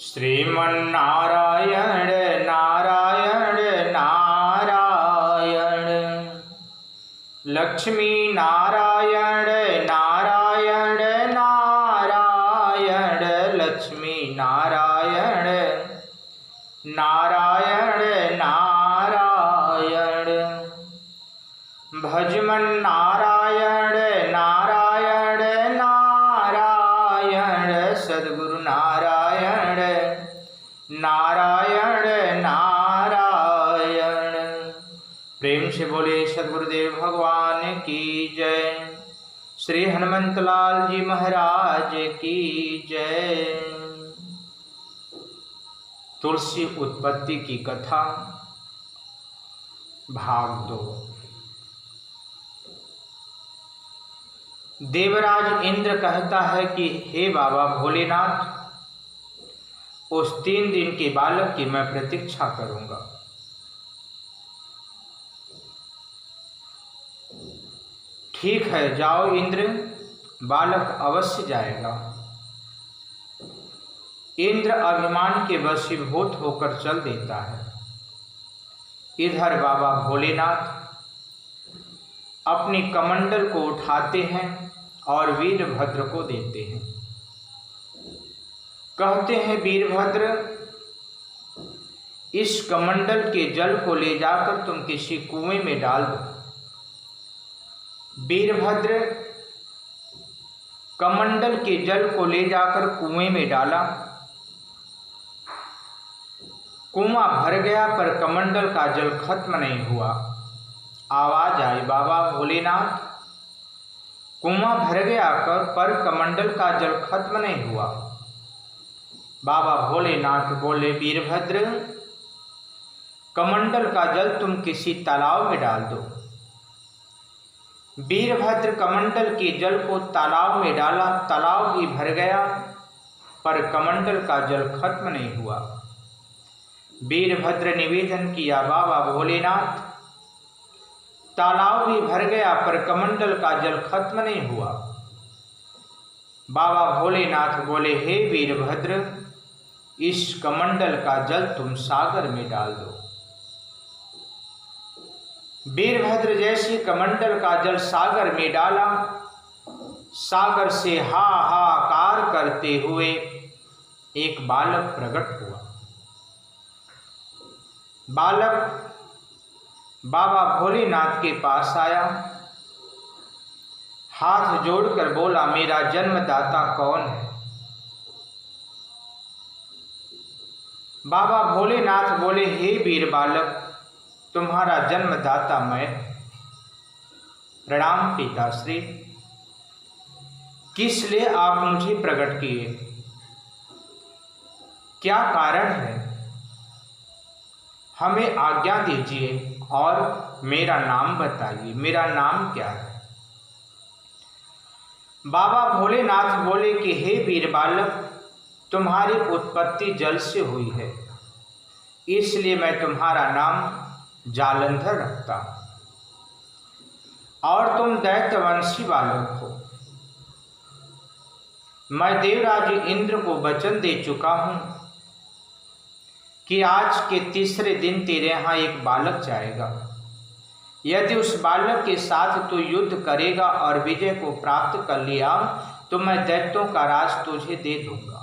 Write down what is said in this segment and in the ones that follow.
श्रीमन्नारायण नारायण नारायण, लक्ष्मी नारायण नारायण नारायण, लक्ष्मी नारायण नारायण नारायण, भजमन नारायण नारायण नारायण, सद्गुरु नारायण नारायण नारायण। प्रेम से बोले सद्गुरुदेव भगवान की जय। श्री हनुमंतलाल जी महाराज की जय। तुलसी उत्पत्ति की कथा भाग 2। देवराज इंद्र कहता है कि हे बाबा भोलेनाथ, उस 3 दिन के बालक की मैं प्रतीक्षा करूंगा। ठीक है, जाओ इंद्र, बालक अवश्य जाएगा। इंद्र अभिमान के वशीभूत होकर चल देता है। इधर बाबा भोलेनाथ अपनी कमंडल को उठाते हैं और वीरभद्र को देते हैं। कहते हैं, वीरभद्र, इस कमंडल के जल को ले जाकर तुम किसी कुएं में डाल दो। वीरभद्र कमंडल के जल को ले जाकर कुएं में डाला। कुआं भर गया पर कमंडल का जल खत्म नहीं हुआ। आवाज आई, बाबा भोलेनाथ, कुआं भर गया पर कमंडल का जल खत्म नहीं हुआ। बाबा भोलेनाथ बोले, वीरभद्र, कमंडल का जल तुम किसी तालाब में डाल दो। वीरभद्र कमंडल के जल को तालाब में डाला। तालाब भी भर गया पर कमंडल का जल खत्म नहीं हुआ। वीरभद्र निवेदन किया, बाबा भोलेनाथ, तालाब भी भर गया पर कमंडल का जल खत्म नहीं हुआ। बाबा भोलेनाथ बोले, हे वीरभद्र, इस कमंडल का जल तुम सागर में डाल दो। वीरभद्र जैसे कमंडल का जल सागर में डाला, सागर से हाहाकार करते हुए एक बालक प्रकट हुआ। बालक बाबा भोलेनाथ के पास आया, हाथ जोड़कर बोला, मेरा जन्मदाता कौन है? बाबा भोलेनाथ बोले, हे वीर बालक, तुम्हारा जन्मदाता मैं। प्रणाम पिताश्री, किस लिए आप मुझे प्रकट किए? क्या कारण है? हमें आज्ञा दीजिए और मेरा नाम बताइए, मेरा नाम क्या है? बाबा भोलेनाथ बोले कि हे वीर बालक, तुम्हारी उत्पत्ति जल से हुई है, इसलिए मैं तुम्हारा नाम जालंधर रखता हूं, और तुम दैत्यवंशी बालक हो। मैं देवराज इंद्र को वचन दे चुका हूं कि आज के 3रे दिन तेरे यहाँ एक बालक जाएगा। यदि उस बालक के साथ तू युद्ध करेगा और विजय को प्राप्त कर लिया तो मैं दैत्यों का राज तुझे दे दूंगा।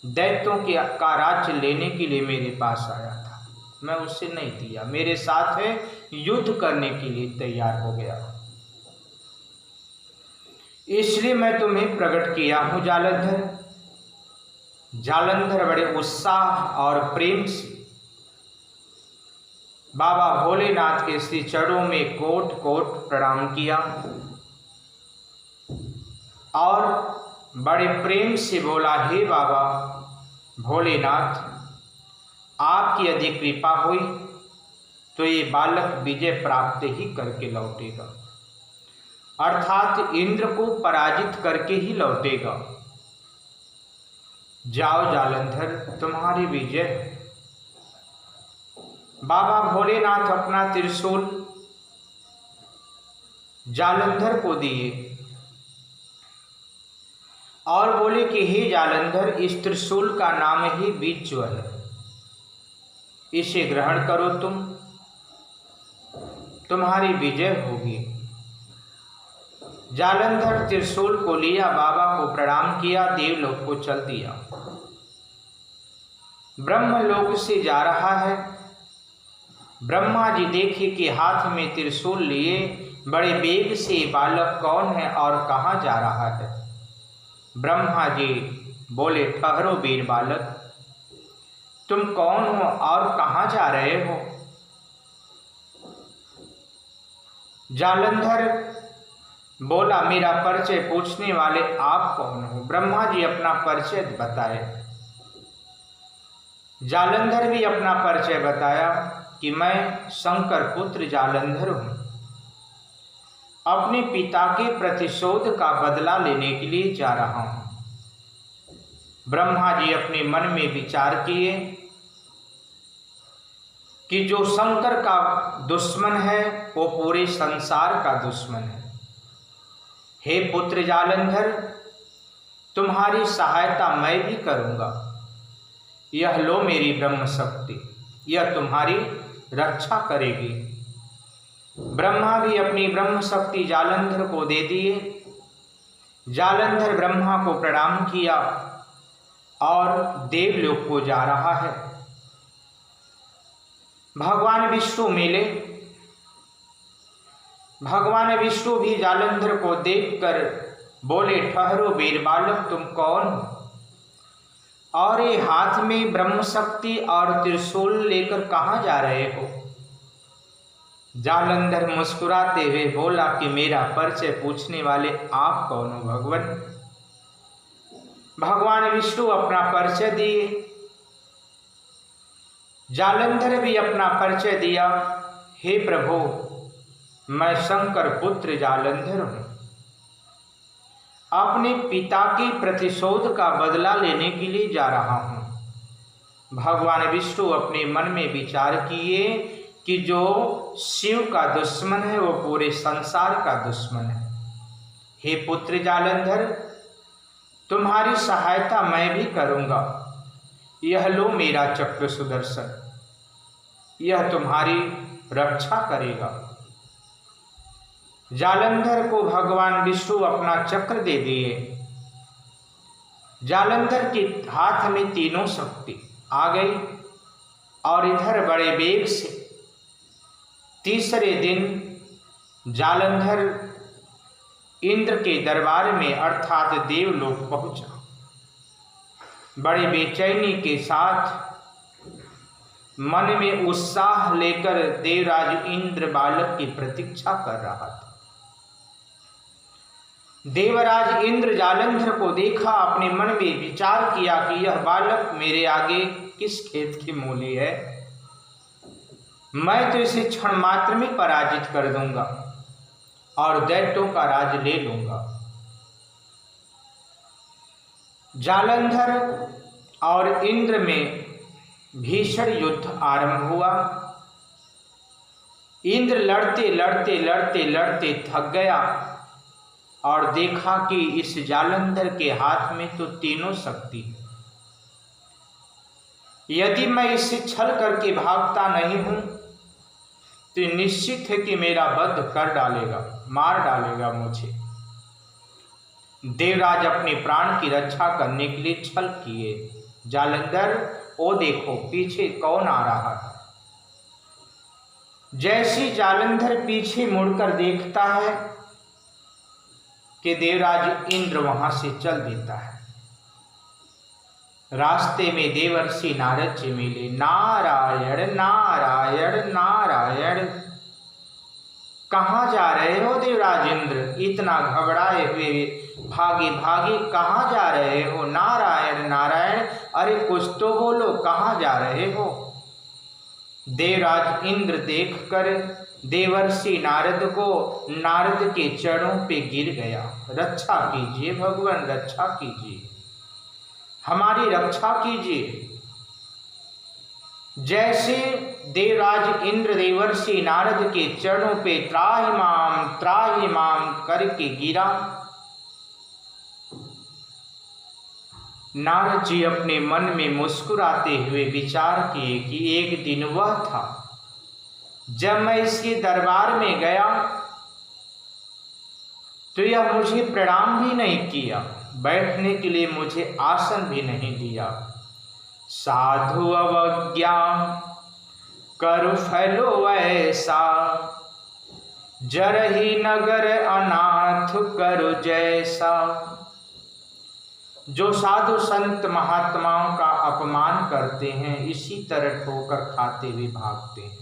दैत्यों का राज्य लेने के लिए मेरे पास आया था, मैं उसे नहीं दिया, मेरे साथ है, युद्ध करने के लिए तैयार हो गया, इसलिए मैं तुम्हें प्रकट किया हूं जालंधर। जालंधर बड़े उत्साह और प्रेम से बाबा भोलेनाथ के श्री चरणों में कोट कोट प्रणाम किया और बड़े प्रेम से बोला, हे बाबा भोलेनाथ, आपकी यदि कृपा हुई तो ये बालक विजय प्राप्त ही करके लौटेगा, अर्थात इंद्र को पराजित करके ही लौटेगा। जाओ जालंधर, तुम्हारी विजय। बाबा भोलेनाथ अपना त्रिशूल जालंधर को दिए और बोले कि हे जालंधर, इस त्रिशूल का नाम ही बीजज्वर है, इसे ग्रहण करो, तुम्हारी विजय होगी। जालंधर त्रिशूल को लिया, बाबा को प्रणाम किया, देवलोक को चल दिया। ब्रह्मलोक से जा रहा है। ब्रह्मा जी देखे कि हाथ में त्रिशूल लिए बड़े वेग से बालक कौन है और कहाँ जा रहा है। ब्रह्मा जी बोले, ठहरो वीर बालक, तुम कौन हो और कहाँ जा रहे हो। जालंधर बोला, मेरा परिचय पूछने वाले आप कौन हो। ब्रह्मा जी अपना परिचय बताए। जालंधर भी अपना परिचय बताया कि मैं शंकर पुत्र जालंधर हूँ, अपने पिता के प्रतिशोध का बदला लेने के लिए जा रहा हूँ। ब्रह्मा जी अपने मन में विचार किए कि जो शंकर का दुश्मन है वो पूरे संसार का दुश्मन है। हे पुत्र जालंधर, तुम्हारी सहायता मैं भी करूंगा। यह लो मेरी ब्रह्म शक्ति, यह तुम्हारी रक्षा करेगी। ब्रह्मा भी अपनी ब्रह्म शक्ति जालंधर को दे दिए। जालंधर ब्रह्मा को प्रणाम किया और देवलोक को जा रहा है। भगवान विष्णु मिले। भगवान विष्णु भी जालंधर को देखकर बोले, ठहरो वीर बालक, तुम कौन हो और ये हाथ में ब्रह्म शक्ति और त्रिशूल लेकर कहाँ जा रहे हो। जालंधर मुस्कुराते हुए बोला कि मेरा परिचय पूछने वाले आप कौन हो भगवान। भगवान विष्णु अपना परिचय दिए। जालंधर भी अपना परिचय दिया, हे प्रभु, मैं शंकर पुत्र जालंधर हूँ, अपने पिता के प्रतिशोध का बदला लेने के लिए जा रहा हूँ। भगवान विष्णु अपने मन में विचार किए कि जो शिव का दुश्मन है वो पूरे संसार का दुश्मन है। हे पुत्र जालंधर, तुम्हारी सहायता मैं भी करूँगा। यह लो मेरा चक्र सुदर्शन, यह तुम्हारी रक्षा करेगा। जालंधर को भगवान विष्णु अपना चक्र दे दिए। जालंधर के हाथ में तीनों शक्ति आ गई और इधर बड़े वेग से तीसरे दिन जालंधर इंद्र के दरबार में अर्थात देवलोक पहुंचा। बड़े बेचैनी के साथ मन में उत्साह लेकर देवराज इंद्र बालक की प्रतीक्षा कर रहा था। देवराज इंद्र जालंधर को देखा, अपने मन में विचार किया कि यह बालक मेरे आगे किस खेत की मूली है। मैं तो इसे क्षण मात्र में पराजित कर दूंगा और दैत्यों का राज ले लूंगा। जालंधर और इंद्र में भीषण युद्ध आरंभ हुआ। इंद्र लड़ते लड़ते लड़ते लड़ते थक गया और देखा कि इस जालंधर के हाथ में तो तीनों शक्ति है। यदि मैं इससे छल करके भागता नहीं हूं तो निश्चित है कि मेरा वध कर डालेगा, मार डालेगा मुझे। देवराज अपने प्राण की रक्षा करने के लिए छल किए। जालंधर, ओ देखो पीछे कौन आ रहा है। जैसे जालंधर पीछे मुड़कर देखता है कि देवराज इंद्र वहां से चल देता है। रास्ते में देवर्षि नारद जी मिले। नारायण नारायण नारायण, कहाँ जा रहे हो देवराज इंद्र, इतना घबराए हुए भागे भागे कहाँ जा रहे हो। नारायण नारायण, अरे कुछ तो बोलो, कहाँ जा रहे हो। देवराज इंद्र देखकर देवर्षि नारद को नारद के चरणों पे गिर गया। रक्षा कीजिए भगवान, रक्षा कीजिए, हमारी रक्षा कीजिए। जैसे देवराज इंद्र देवर्षि नारद के चरणों पे त्राहि माम करके गिरा, नारद जी अपने मन में मुस्कुराते हुए विचार किए कि एक दिन वह था जब मैं इसके दरबार में गया तो यह मुझे प्रणाम भी नहीं किया, बैठने के लिए मुझे आसन भी नहीं दिया। साधु अवज्ञा करु फैलो ऐसा, जरहि नगर अनाथ करु जैसा। जो साधु संत महात्माओं का अपमान करते हैं इसी तरह ठोकर खाते हुए भागते हैं।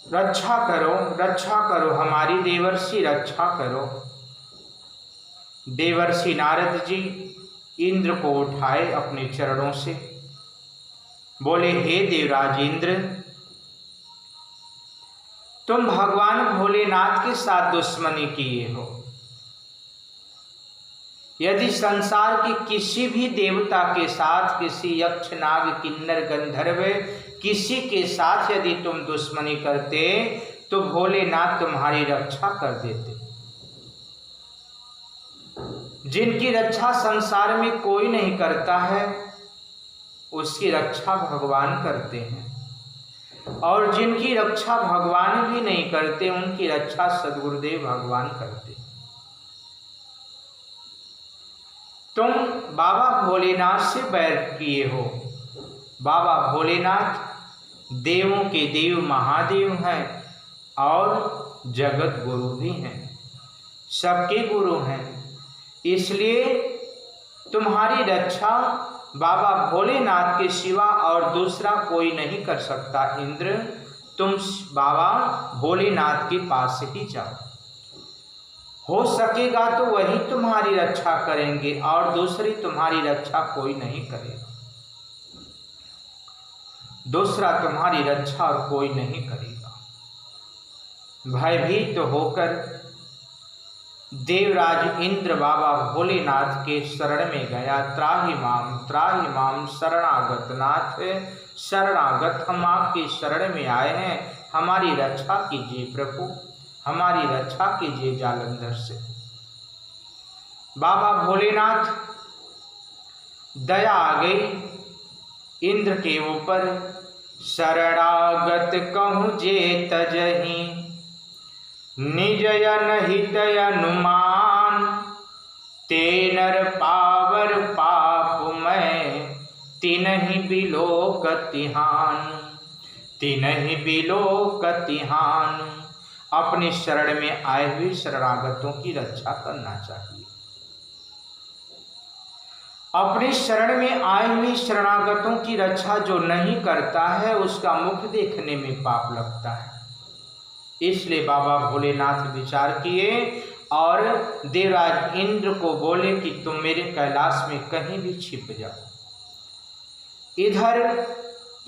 रक्षा करो हमारी देवर्षि, रक्षा करो। देवर्षि नारद जी इंद्र को उठाए अपने चरणों से, बोले हे देवराज इंद्र, तुम भगवान भोलेनाथ के साथ दुश्मनी किए हो। यदि संसार के किसी भी देवता के साथ, किसी यक्ष नाग किन्नर गंधर्व किसी के साथ यदि तुम दुश्मनी करते तो भोलेनाथ तुम्हारी रक्षा कर देते। जिनकी रक्षा संसार में कोई नहीं करता है उसकी रक्षा भगवान करते हैं, और जिनकी रक्षा भगवान भी नहीं करते उनकी रक्षा सद्गुरुदेव भगवान करते। तुम बाबा भोलेनाथ से बैर किए हो। बाबा भोलेनाथ देवों के देव महादेव हैं और जगत गुरु भी हैं, सबके गुरु हैं। इसलिए तुम्हारी रक्षा बाबा भोलेनाथ के सिवा और दूसरा कोई नहीं कर सकता। इंद्र, तुम बाबा भोलेनाथ के पास ही जाओ, हो सकेगा तो वही तुम्हारी रक्षा करेंगे और दूसरी तुम्हारी रक्षा कोई नहीं करेगा। दूसरा तुम्हारी रक्षा और कोई नहीं करेगा। भयभीत होकर देवराज इंद्र बाबा भोलेनाथ के शरण में गया। त्राहि माम शरणागत नाथ, शरणागत हम आपकी शरण में आए हैं, हमारी रक्षा कीजिए प्रभु, हमारी रक्षा कीजिए जालंधर से। बाबा भोलेनाथ दया आ गई इंद्र के ऊपर। शरणागत कहूँ जे तजहि, निजयन हितय अनुमान, ते नर पावर पाप मैं, तिनहि बिलोकतिहान, तिनहि बिलोकतिहान। अपने शरण में आए हुए शरणागतों की रक्षा करना चाहिए। अपने शरण में आए हुए शरणागतों की रक्षा जो नहीं करता है उसका मुख देखने में पाप लगता है। इसलिए बाबा भोलेनाथ विचार किए और देवराज इंद्र को बोले कि तुम मेरे कैलाश में कहीं भी छिप जाओ। इधर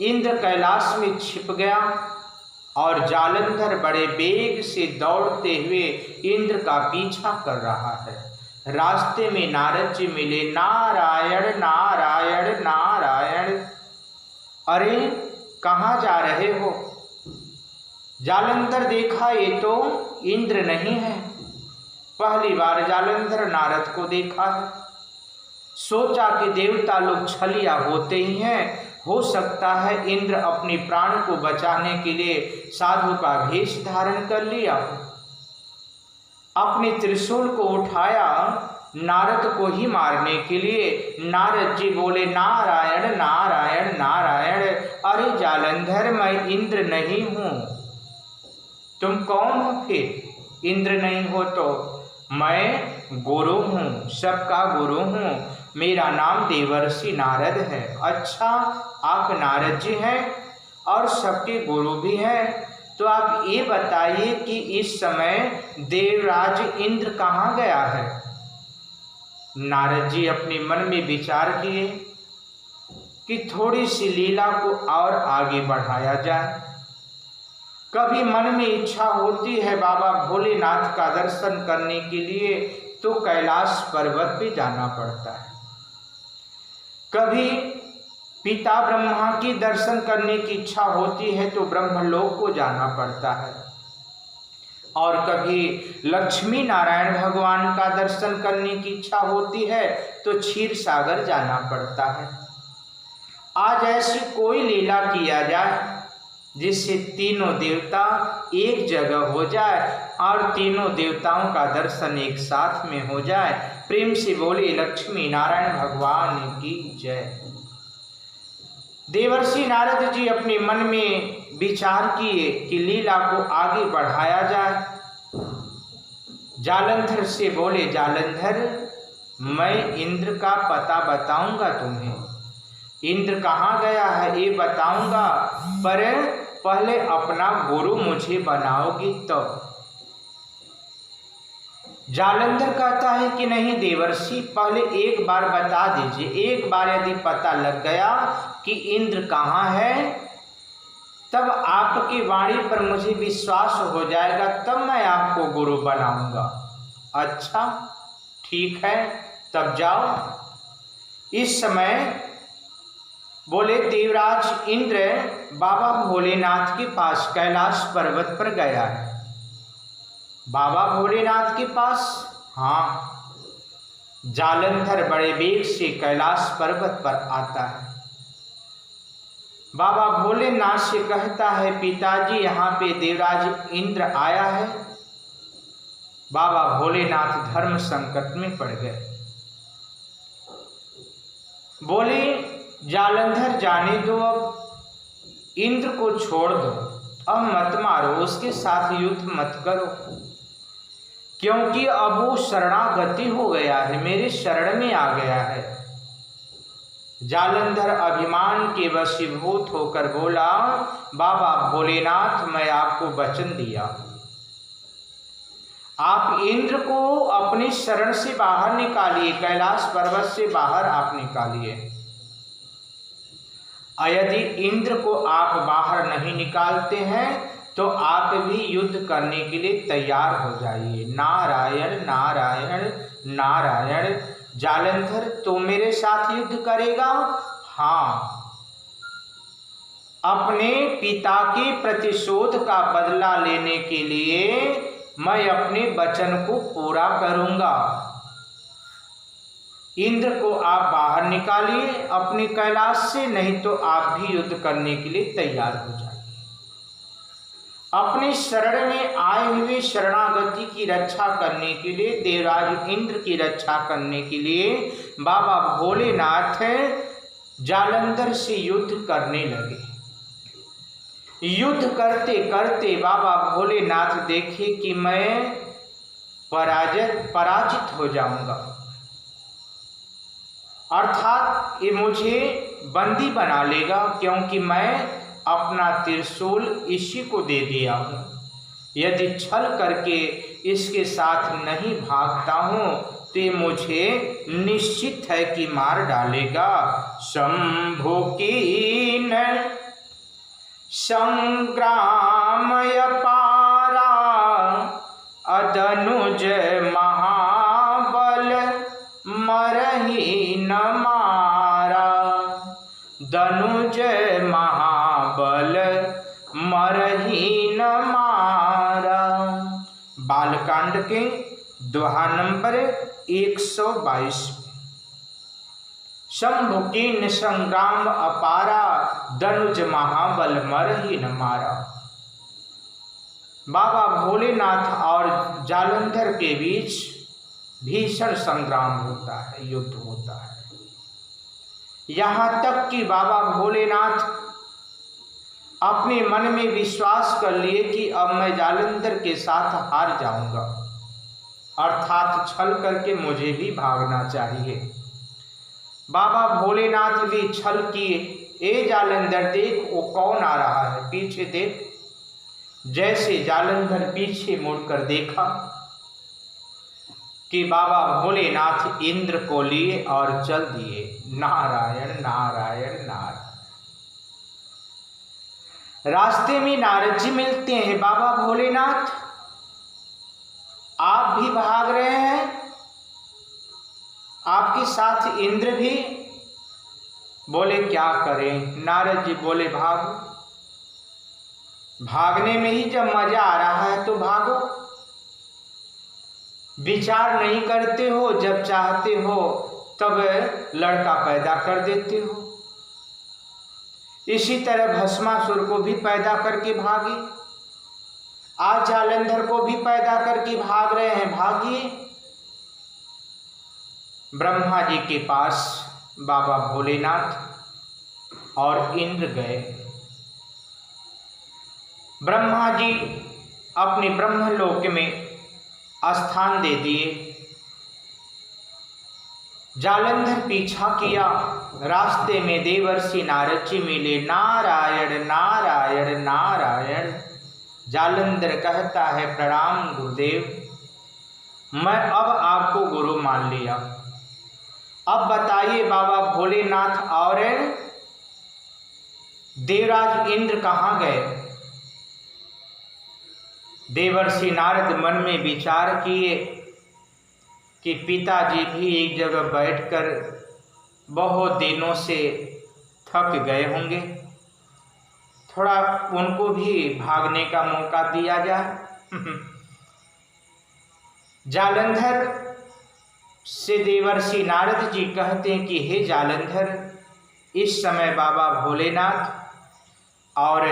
इंद्र कैलाश में छिप गया और जालंधर बड़े वेग से दौड़ते हुए इंद्र का पीछा कर रहा है। रास्ते में नारद जी मिले। नारायण नारायण नारायण। अरे कहाँ जा रहे हो? जालंधर देखा ये तो इंद्र नहीं है। पहली बार जालंधर नारद को देखा है। सोचा कि देवता लोग छलिया होते ही हैं, हो सकता है इंद्र अपने प्राण को बचाने के लिए साधु का भेष धारण कर लिया। अपने त्रिशूल को उठाया नारद को ही मारने के लिए। नारद जी बोले नारायण नारायण नारायण। अरे जालंधर, मैं इंद्र नहीं हूँ। तुम कौन हो फिर? इंद्र नहीं हो तो मैं गुरु हूँ, सबका गुरु हूँ। मेरा नाम देवर्षि नारद है। अच्छा, आप नारद जी हैं और सबके गुरु भी हैं, तो आप ये बताइए कि इस समय देवराज इंद्र कहाँ गया है? नारद जी अपने मन में विचार किए कि थोड़ी सी लीला को और आगे बढ़ाया जाए। कभी मन में इच्छा होती है बाबा भोलेनाथ का दर्शन करने के लिए तो कैलाश पर्वत पे जाना पड़ता है। कभी पिता ब्रह्मा की दर्शन करने की इच्छा होती है तो ब्रह्मलोक को जाना पड़ता है। और कभी लक्ष्मी नारायण भगवान का दर्शन करने की इच्छा होती है तो क्षीर सागर जाना पड़ता है। आज ऐसी कोई लीला किया जाए जिससे तीनों देवता एक जगह हो जाए और तीनों देवताओं का दर्शन एक साथ में हो जाए। प्रेम से बोले लक्ष्मी नारायण भगवान की जय। देवर्षि नारद जी अपने मन में विचार किए कि लीला को आगे बढ़ाया जाए। जालंधर से बोले जालंधर, मैं इंद्र का पता बताऊंगा तुम्हें। इंद्र कहाँ गया है ये बताऊंगा, पर पहले अपना गुरु मुझे बनाओगी तो। जालंधर कहता है कि नहीं देवर्षि, पहले एक बार बता दीजिए। एक बार यदि पता लग गया कि इंद्र कहाँ है, तब आपकी वाणी पर मुझे विश्वास हो जाएगा, तब मैं आपको गुरु बनाऊंगा। अच्छा ठीक है, तब जाओ। इस समय बोले देवराज इंद्र बाबा भोलेनाथ के पास कैलाश पर्वत पर गया है। बाबा भोलेनाथ के पास? हाँ। जालंधर बड़े वेग से कैलाश पर्वत पर आता है। बाबा भोलेनाथ से कहता है पिताजी यहाँ पे देवराज इंद्र आया है। बाबा भोलेनाथ धर्म संकट में पड़ गए। बोले जालंधर जाने दो, अब इंद्र को छोड़ दो, अब मत मारो, उसके साथ युद्ध मत करो, क्योंकि अब वो शरणागति हो गया है, मेरे शरण में आ गया है। जालंधर अभिमान के वशीभूत होकर बोला बाबा भोलेनाथ, मैं आपको वचन दिया, आप इंद्र को अपनी शरण से बाहर निकालिए, कैलाश पर्वत से बाहर आप निकालिए। यदि इंद्र को आप बाहर नहीं निकालते हैं तो आप भी युद्ध करने के लिए तैयार हो जाइए। नारायण नारायण नारायण। जालंधर तो मेरे साथ युद्ध करेगा? हाँ, अपने पिता के प्रतिशोध का बदला लेने के लिए मैं अपने वचन को पूरा करूंगा। इंद्र को आप बाहर निकालिए अपने कैलाश से, नहीं तो आप भी युद्ध करने के लिए तैयार हो जाइए। अपने शरण में आए हुए शरणागति की रक्षा करने के लिए, देवराज इंद्र की रक्षा करने के लिए बाबा भोलेनाथ जालंधर से युद्ध करने लगे। युद्ध करते करते बाबा भोलेनाथ देखे कि मैं पराजित हो जाऊंगा, अर्थात ये मुझे बंदी बना लेगा, क्योंकि मैं अपना त्रिशूल इसी को दे दिया हूँ। यदि छल करके इसके साथ नहीं भागता हूँ तो मुझे निश्चित है कि मार डालेगा। शंभु कीन संग्रामय पारा, अदनुज महाबल मरही न मारा। दनुज महाबल मरही न मारा। बालकांड के दोहा नंबर 122। शंभु कीन संग्राम अपारा, दनुज महाबल मरही न मारा। बाबा भोलेनाथ और जालंधर के बीच भीषण संग्राम होता है, युद्ध होता है। यहाँ तक कि बाबा भोलेनाथ अपने मन में विश्वास कर लिए कि अब मैं जालंधर के साथ हार जाऊंगा, अर्थात छल करके मुझे भी भागना चाहिए। बाबा भोलेनाथ भी छल किए। ए जालंधर देख वो कौन आ रहा है, पीछे देख। जैसे जालंधर पीछे मुड़कर देखा कि बाबा भोलेनाथ इंद्र को लिए और चल दिए। नारायण नारायण नारायण। रास्ते में नारद जी मिलते हैं। बाबा भोलेनाथ आप भी भाग रहे हैं, आपके साथ इंद्र भी। बोले क्या करें? नारद जी बोले भागो, भागने में ही जब मजा आ रहा है तो भागो। विचार नहीं करते हो, जब चाहते हो तब लड़का पैदा कर देते हो। इसी तरह भस्मासुर को भी पैदा करके भागे, आज जालंधर को भी पैदा करके भाग रहे हैं। भागिए। ब्रह्मा जी के पास बाबा भोलेनाथ और इंद्र गए। ब्रह्मा जी अपने ब्रह्मलोक में स्थान दे दिए। जालंधर पीछा किया, रास्ते में देवर्षि नारद जी मिले। नारायण नारायण नारायण। जालंधर कहता है, प्रणाम गुरुदेव, मैं अब आपको गुरु मान लिया। अब बताइए बाबा भोलेनाथ और देवराज इंद्र कहाँ गए? देवर्षि नारद मन में विचार किए कि पिताजी भी एक जगह बैठकर बहुत दिनों से थक गए होंगे, थोड़ा उनको भी भागने का मौका दिया जाए। जालंधर से देवर्षि नारद जी कहते हैं कि हे जालंधर, इस समय बाबा भोलेनाथ और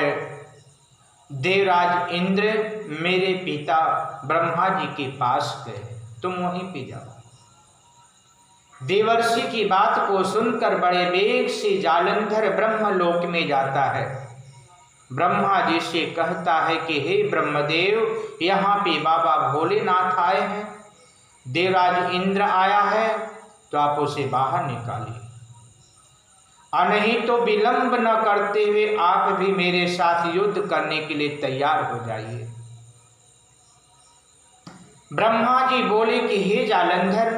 देवराज इंद्र मेरे पिता ब्रह्मा जी के पास गए, तुम वहीं पे जाओ। देवर्षि की बात को सुनकर बड़े वेग से जालंधर ब्रह्मलोक में जाता है। ब्रह्मा जी से कहता है कि हे ब्रह्मदेव, यहाँ पे बाबा भोलेनाथ आए हैं, देवराज इंद्र आया है, तो आप उसे बाहर निकालिए, और नहीं तो विलंब न करते हुए आप भी मेरे साथ युद्ध करने के लिए तैयार हो जाइए। ब्रह्मा जी बोले कि हे जालंधर,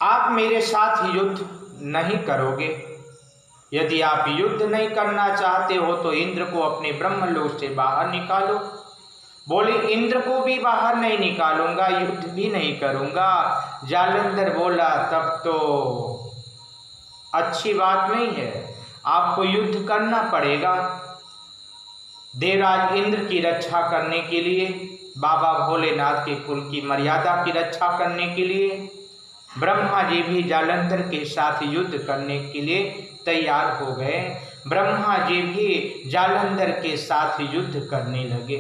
आप मेरे साथ युद्ध नहीं करोगे। यदि आप युद्ध नहीं करना चाहते हो तो इंद्र को अपने ब्रह्मलोक से बाहर निकालो। बोले इंद्र को भी बाहर नहीं निकालूंगा, युद्ध भी नहीं करूंगा। जालंधर बोला तब तो अच्छी बात नहीं है, आपको युद्ध करना पड़ेगा। देवराज इंद्र की रक्षा करने के लिए, बाबा भोलेनाथ के कुल की मर्यादा की रक्षा करने के लिए ब्रह्मा जी भी जालंधर के साथ युद्ध करने के लिए तैयार हो गए। ब्रह्मा जी भी जालंधर के साथ युद्ध करने लगे।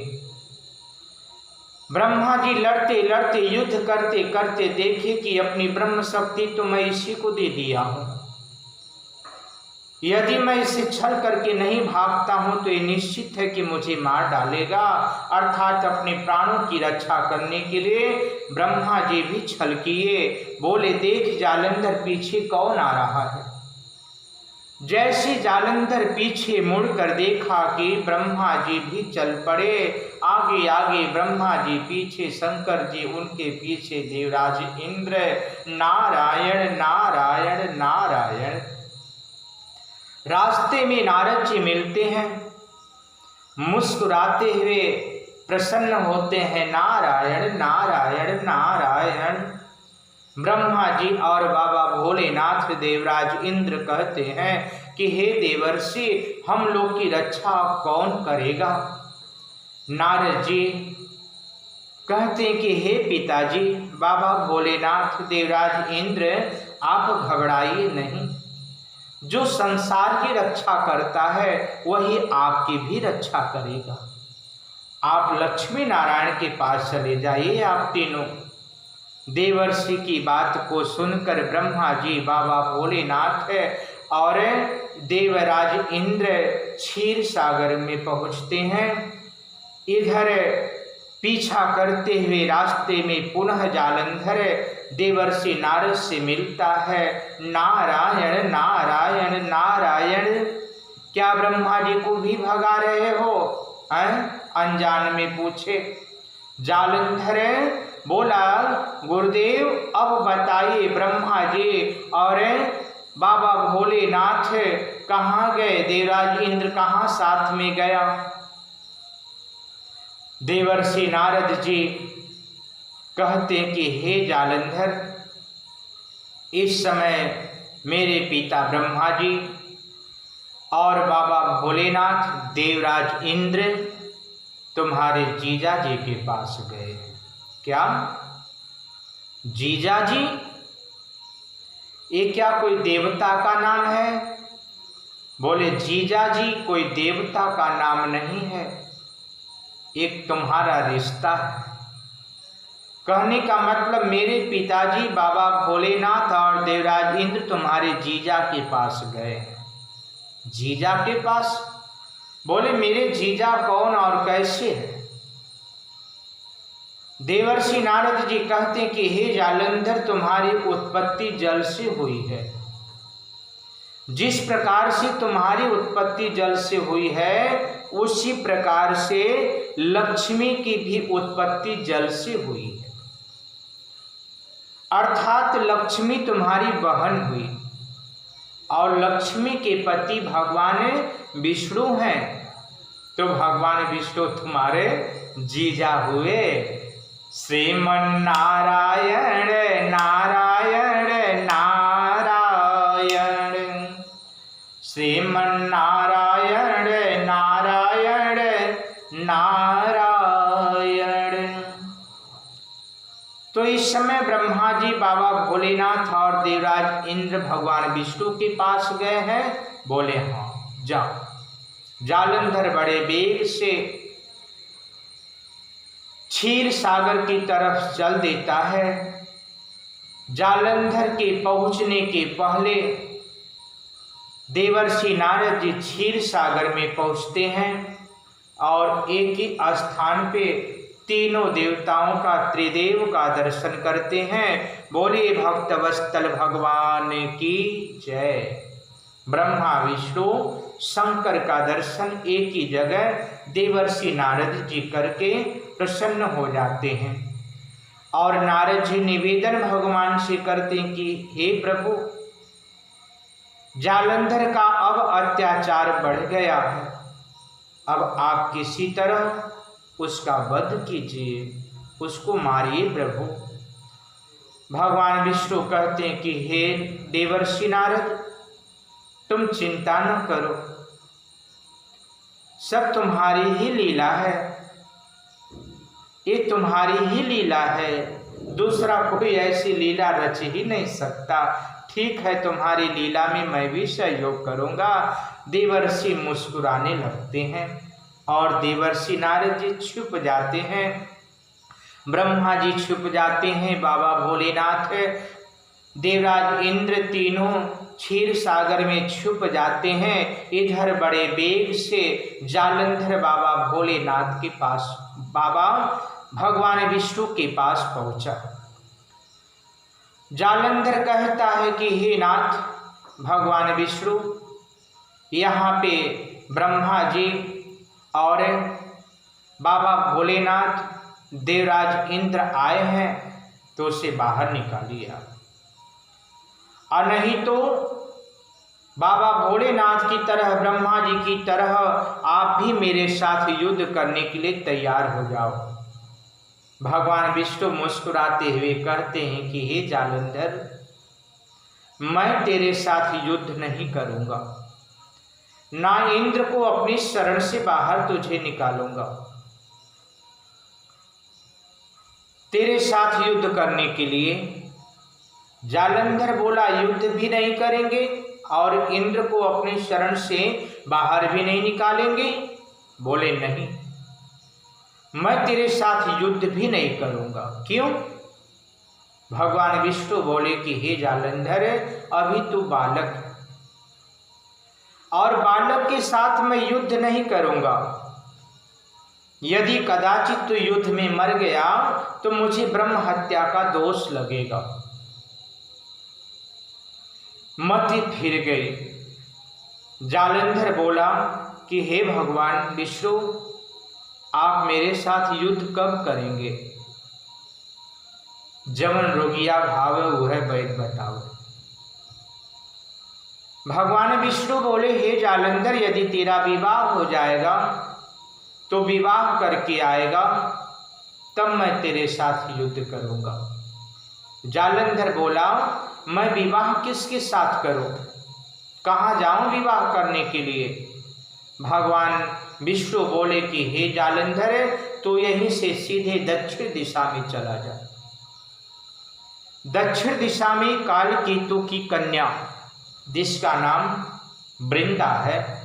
ब्रह्मा जी लड़ते लड़ते युद्ध करते करते देखे कि अपनी ब्रह्म शक्ति तो मैं इसी को दे दिया हूँ, यदि मैं इसे छल करके नहीं भागता हूं तो ये निश्चित है कि मुझे मार डालेगा। अर्थात अपने प्राणों की रक्षा करने के लिए ब्रह्मा जी भी छल किए। बोले देख जालंधर पीछे कौन आ रहा है। जैसे जालंधर पीछे मुड़कर देखा कि ब्रह्मा जी भी चल पड़े। आगे आगे ब्रह्मा जी, पीछे शंकर जी, उनके पीछे देवराज इंद्र। नारायण नारायण नारायण। रास्ते में नारद जी मिलते हैं, मुस्कुराते हुए प्रसन्न होते हैं। नारायण नारायण नारायण। ब्रह्मा जी और बाबा भोलेनाथ देवराज इंद्र कहते हैं कि हे देवर्षि, हम लोग की रक्षा कौन करेगा। नारद जी कहते हैं कि हे पिताजी, बाबा भोलेनाथ देवराज इंद्र, आप घबराइए नहीं। जो संसार की रक्षा करता है वही आपकी भी रक्षा करेगा। आप लक्ष्मी नारायण के पास चले जाइए, आप तीनों। देवर्षि की बात को सुनकर ब्रह्मा जी, बाबा भोलेनाथ और देवराज इंद्र क्षीर सागर में पहुँचते हैं। इधर पीछा करते हुए रास्ते में पुनः जालंधर देवर्षि नारद से मिलता है। नारायण नारायण नारायण। क्या ब्रह्मा जी को भी भगा रहे हो? अनजान में पूछे। जालंधर बोला, गुरुदेव अब बताइए ब्रह्मा जी और बाबा भोलेनाथ कहाँ गए, देवराज इंद्र कहाँ साथ में गया। देवर्षि नारद जी कहते कि हे जालंधर, इस समय मेरे पिता ब्रह्मा जी और बाबा भोलेनाथ देवराज इंद्र तुम्हारे जीजा जी के पास गए। क्या जीजा जी? ये क्या कोई देवता का नाम है? बोले जीजा जी कोई देवता का नाम नहीं है, एक तुम्हारा रिश्ता है। कहने का मतलब मेरे पिताजी बाबा भोलेनाथ और देवराज इंद्र तुम्हारे जीजा के पास गए हैं। जीजा के पास? बोले मेरे जीजा कौन और कैसे है? देवर्षि नारद जी कहते हैं कि हे जालंधर, तुम्हारी उत्पत्ति जल से हुई है। जिस प्रकार से तुम्हारी उत्पत्ति जल से हुई है, उसी प्रकार से लक्ष्मी की भी उत्पत्ति जल से हुई है। अर्थात लक्ष्मी तुम्हारी बहन हुई और लक्ष्मी के पति भगवान विष्णु हैं, तो भगवान विष्णु तुम्हारे जीजा हुए। श्रीमन नारायण नारायण नारायण, श्रीमन नारायण नारायण नारायण। तो इस समय ब्रह्मा जी बाबा भोलेनाथ और देवराज इंद्र भगवान विष्णु के पास गए हैं। बोले हाँ जाओ। जालंधर बड़े वेग से क्षीर सागर की तरफ चल देता है। जालंधर के पहुंचने के पहले देवर्षि नारद जी क्षीर सागर में पहुंचते हैं और एक ही स्थान पे तीनों देवताओं का, त्रिदेव का दर्शन करते हैं। बोले भक्तवत्सल भगवान की जय। ब्रह्मा विष्णु शंकर का दर्शन एक ही जगह देवर्षि नारद जी करके प्रसन्न हो जाते हैं और नारद जी निवेदन भगवान से करते हैं कि हे प्रभु, जालंधर का अब अत्याचार बढ़ गया है, अब आप किसी तरह उसका वध कीजिए, उसको मारिए प्रभु। भगवान विष्णु कहते हैं कि हे देवर्षि नारद, तुम चिंता न करो, सब तुम्हारी ही लीला है, ये तुम्हारी ही लीला है, दूसरा कोई ऐसी लीला रच ही नहीं सकता। ठीक है, तुम्हारी लीला में मैं भी सहयोग करूंगा। देवर्षि मुस्कुराने लगते हैं और देवर्षि नारद जी छुप जाते हैं, ब्रह्मा जी छुप जाते हैं, बाबा भोलेनाथ देवराज इंद्र तीनों क्षीर सागर में छुप जाते हैं। इधर बड़े वेग से जालंधर बाबा भोलेनाथ के पास, बाबा भगवान विष्णु के पास पहुंचा। जालंधर कहता है कि हे नाथ भगवान विष्णु, यहाँ पे ब्रह्मा जी और बाबा भोलेनाथ देवराज इंद्र आए हैं, तो उसे बाहर निकालिए और नहीं तो बाबा भोलेनाथ की तरह, ब्रह्मा जी की तरह आप भी मेरे साथ युद्ध करने के लिए तैयार हो जाओ। भगवान विष्णु मुस्कुराते हुए कहते हैं कि हे जालंधर, मैं तेरे साथ युद्ध नहीं करूंगा, ना इंद्र को अपनी शरण से बाहर तुझे निकालूंगा। तेरे साथ युद्ध करने के लिए जालंधर बोला युद्ध भी नहीं करेंगे और इंद्र को अपनी शरण से बाहर भी नहीं निकालेंगे। बोले नहीं, मैं तेरे साथ युद्ध भी नहीं करूंगा। क्यों? भगवान विष्णु बोले कि हे जालंधर, अभी तू बालक है और बालक के साथ मैं युद्ध नहीं करूंगा। यदि कदाचित तू युद्ध में मर गया तो मुझे ब्रह्म हत्या का दोष लगेगा। मति फिर गई। जालंधर बोला कि हे भगवान विष्णु, आप मेरे साथ युद्ध कब करेंगे? जमन रोगिया भाव वह वैद बताओ। भगवान विष्णु बोले हे जालंधर, यदि तेरा विवाह हो जाएगा तो विवाह करके आएगा, तब मैं तेरे साथ युद्ध करूंगा। जालंधर बोला मैं विवाह किसके साथ करूं, कहाँ जाऊं विवाह करने के लिए? भगवान विष्णु बोले कि हे जालंधर, तो यहीं से सीधे दक्षिण दिशा में चला जा। दक्षिण दिशा में कालकेतु की कन्या जिसका नाम वृंदा है,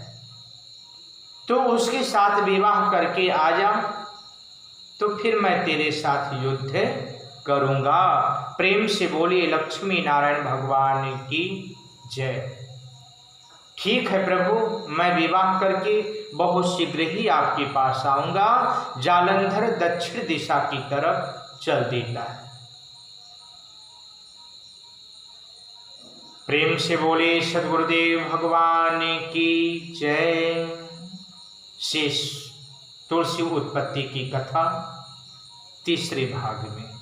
तो उसके साथ विवाह करके आ जा, तो फिर मैं तेरे साथ युद्ध करूंगा। प्रेम से बोलिए लक्ष्मी नारायण भगवान की जय। ठीक है प्रभु, मैं विवाह करके बहुत शीघ्र ही आपके पास आऊंगा। जालंधर दक्षिण दिशा की तरफ चल देता है। प्रेम से बोले सद्गुरुदेव भगवान की जय। शेष तुलसी उत्पत्ति की कथा तीसरे भाग में।